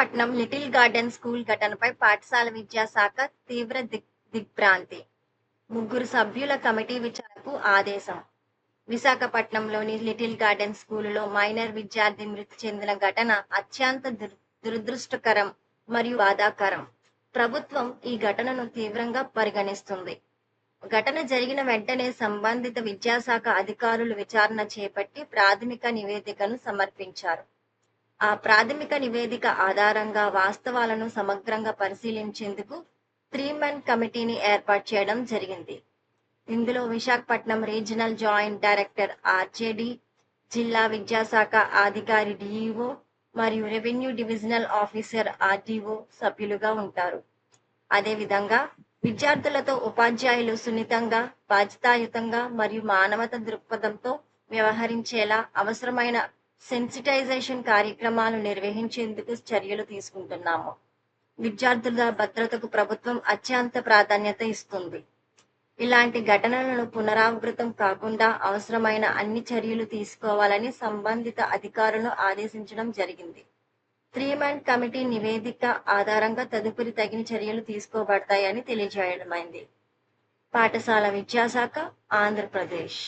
Visakhapatnam little garden school ఘటనపై పాఠశాల విద్యాశాఖ తీవ్ర దిగ్భ్రాంతి. 3 సభ్యుల కమిటీ విచారణకు ఆదేశం. విశాఖపట్నంలోని లిటిల్ గార్డెన్ స్కూలులో మైనర్ విద్యార్థి మృతి చెందిన ఘటన అత్యంత దురదృష్టకరం మరియు బాధాకరం. ప్రభుత్వం ఈ ఘటనను తీవ్రంగా పరిగణిస్తుంది. ఘటన జరిగిన వెంటనే సంబంధిత విద్యాశాఖ అధికారులు విచారణ చేపట్టి ప్రాథమిక నివేదికను సమర్పించారు. ఆ ప్రాథమిక నివేదిక ఆధారంగా వాస్తవాలను సమగ్రంగా పరిశీలించేందుకు 3 మెన్ కమిటీని ఏర్పాటు చేయడం జరిగింది. ఇందులో Visakhapatnam regional joint director RJD, జిల్లా విద్యాశాఖ అధికారి డిఈఓ మరియు రెవెన్యూ డివిజనల్ ఆఫీసర్ ఆర్డీఓ సభ్యులుగా ఉంటారు. అదేవిధంగా విద్యార్థులతో ఉపాధ్యాయులు సున్నితంగా, బాధ్యతాయుతంగా మరియు మానవతా దృక్పథంతో వ్యవహరించేలా అవసరమైన సెన్సిటైజేషన్ కార్యక్రమాలు నిర్వహించేందుకు చర్యలు తీసుకుంటున్నాము. విద్యార్థుల భద్రతకు ప్రభుత్వం అత్యంత ప్రాధాన్యత ఇస్తుంది. ఇలాంటి ఘటనలను పునరావృతం కాకుండా అవసరమైన అన్ని చర్యలు తీసుకోవాలని సంబంధిత అధికారులను ఆదేశించడం జరిగింది. 3 మెన్ కమిటీ నివేదిక ఆధారంగా తదుపరి తగిన చర్యలు తీసుకోబడతాయని తెలియజేయడమైంది. పాఠశాల విద్యాశాఖ, ఆంధ్రప్రదేశ్.